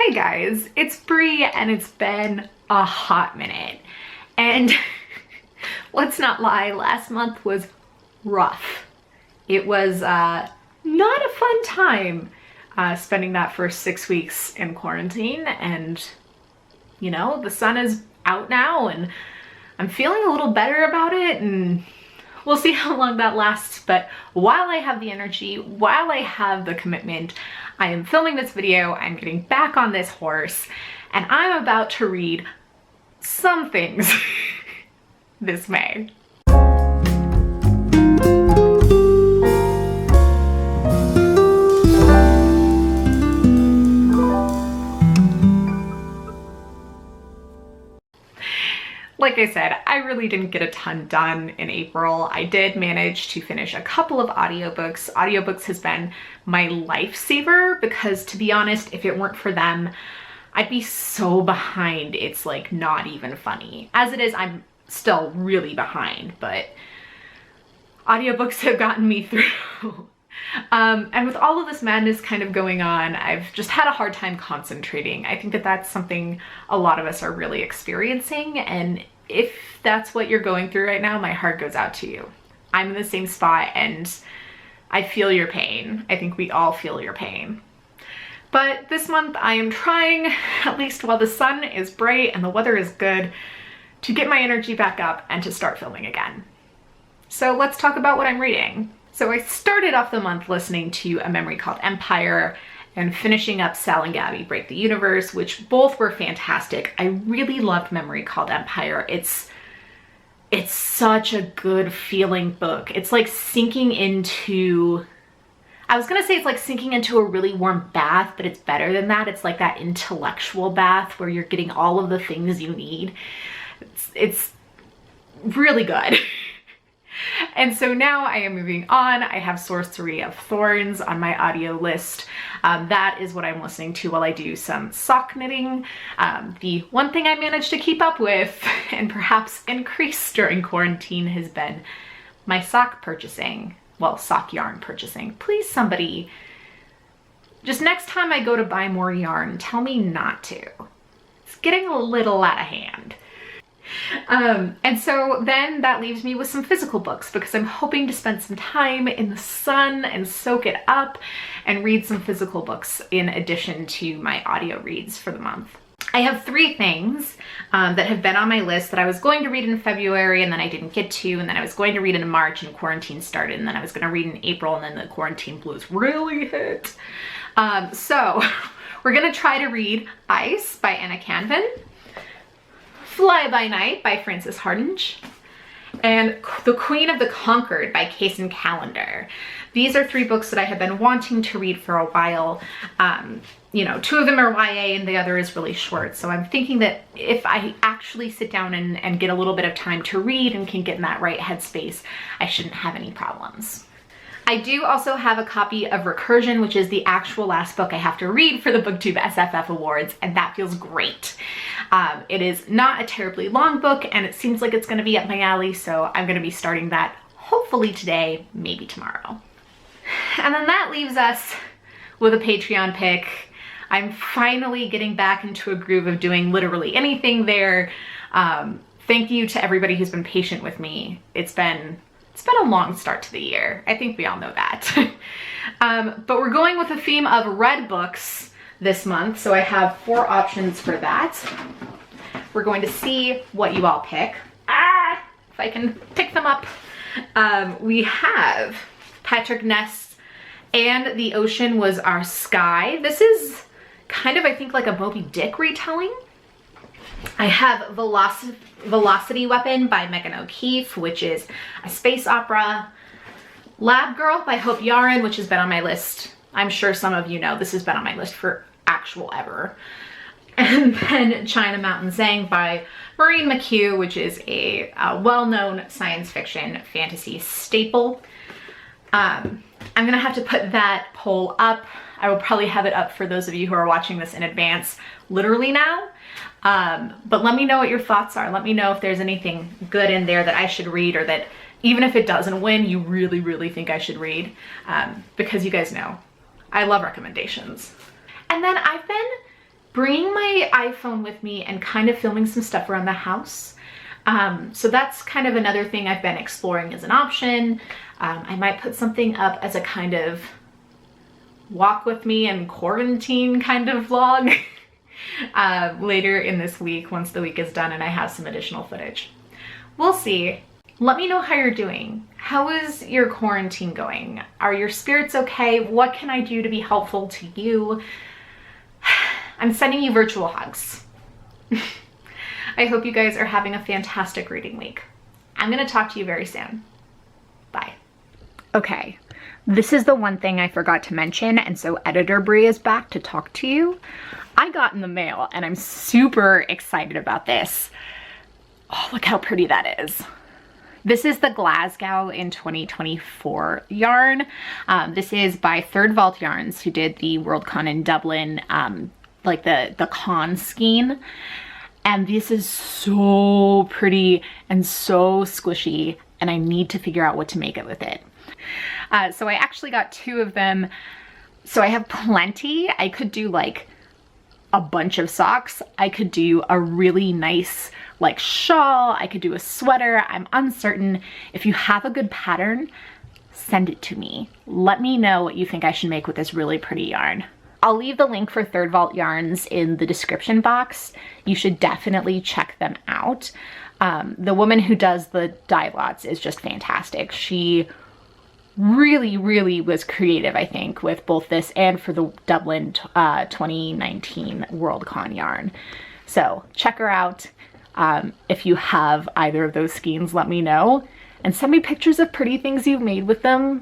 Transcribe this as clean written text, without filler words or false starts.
Hey guys, it's Bree and it's been a hot minute. And let's not lie, last month was rough. It was not a fun time spending that first 6 weeks in quarantine, and you know, the sun is out now and I'm feeling a little better about it, and we'll see how long that lasts. But while I have the energy, while I have the commitment, I am filming this video, I'm getting back on this horse, and I'm about to read some things this May. Like I said, I really didn't get a ton done in April. I did manage to finish a couple of audiobooks. Audiobooks has been my lifesaver because, to be honest, if it weren't for them, I'd be so behind. It's like not even funny. As it is, I'm still really behind, but audiobooks have gotten me through. And with all of this madness kind of going on, I've just had a hard time concentrating. I think that that's something a lot of us are really experiencing, and if that's what you're going through right now, my heart goes out to you. I'm in the same spot and I feel your pain. I think we all feel your pain. But this month I am trying, at least while the sun is bright and the weather is good, to get my energy back up and to start filming again. So let's talk about what I'm reading. So I started off the month listening to A Memory Called Empire and finishing up Sal and Gabby Break the Universe, which both were fantastic. I really loved Memory Called Empire. It's such a good feeling book. It's like sinking into, I was gonna say it's like sinking into a really warm bath, but it's better than that. It's like that intellectual bath where you're getting all of the things you need. It's really good. And so now I am moving on. I have Sorcery of Thorns on my audio list. That is what I'm listening to while I do some sock knitting. The one thing I managed to keep up with and perhaps increase during quarantine has been my sock purchasing. Well, sock yarn purchasing. Please, somebody, just next time I go to buy more yarn, tell me not to. It's getting a little out of hand. And so then that leaves me with some physical books because I'm hoping to spend some time in the sun and soak it up and read some physical books in addition to my audio reads for the month. I have 3 things that have been on my list that I was going to read in February and then I didn't get to, and then I was going to read in March and quarantine started, and then I was going to read in April and then the quarantine blues really hit. So we're going to try to read Ice by Anna Canvin, Fly by Night by Frances Hardinge, and The Queen of the Conquered by Kacen Callender. These are 3 books that I have been wanting to read for a while. You know, 2 of them are YA and the other is really short. So I'm thinking that if I actually sit down and get a little bit of time to read and can get in that right headspace, I shouldn't have any problems. I do also have a copy of Recursion, which is the actual last book I have to read for the BookTube SFF Awards, and that feels great. It is not a terribly long book, and it seems like it's going to be up my alley, so I'm going to be starting that hopefully today, maybe tomorrow. And then that leaves us with a Patreon pick. I'm finally getting back into a groove of doing literally anything there. Thank you to everybody who's been patient with me. It's been a long start to the year. I think we all know that. But we're going with a theme of read books this month, so I have 4 options for that. We're going to see what you all pick. If I can pick them up. We have Patrick Ness and The Ocean Was Our Sky. This is kind of, I think, like a Moby Dick retelling. I have Velocity Weapon by Megan O'Keefe, which is a space opera. Lab Girl by Hope Yaren, which has been on my list. I'm sure some of you know this has been on my list for actual ever. And then China Mountain Zhang by Maureen McHugh, which is a well-known science fiction fantasy staple. I'm gonna have to put that poll up. I will probably have it up for those of you who are watching this in advance literally now. But let me know what your thoughts are. Let me know if there's anything good in there that I should read, or that even if it doesn't win, you really, really think I should read. Because you guys know, I love recommendations. And then I've been bringing my iPhone with me and kind of filming some stuff around the house. So that's kind of another thing I've been exploring as an option. I might put something up as a kind of walk with me and quarantine kind of vlog later in this week once the week is done and I have some additional footage. We'll see. Let me know how you're doing. How is your quarantine going? Are your spirits okay? What can I do to be helpful to you? I'm sending you virtual hugs. I hope you guys are having a fantastic reading week. I'm gonna talk to you very soon. Bye. Okay, this is the one thing I forgot to mention, and so Editor Brie is back to talk to you. I got in the mail and I'm super excited about this. Oh, look how pretty that is. This is the Glasgow in 2024 yarn. This is by Third Vault Yarns, who did the Worldcon in Dublin, like the con skein. And this is so pretty and so squishy, and I need to figure out what to make it with it. So I actually got 2 of them. So I have plenty. I could do like a bunch of socks. I could do a really nice like shawl. I could do a sweater. I'm uncertain. If you have a good pattern, send it to me. Let me know what you think I should make with this really pretty yarn. I'll leave the link for Third Vault Yarns in the description box. You should definitely check them out. The woman who does the dye lots is just fantastic. She really was creative, I think, with both this and for the Dublin 2019 Worldcon yarn. So check her out. If you have either of those skeins, let me know and send me pictures of pretty things you've made with them.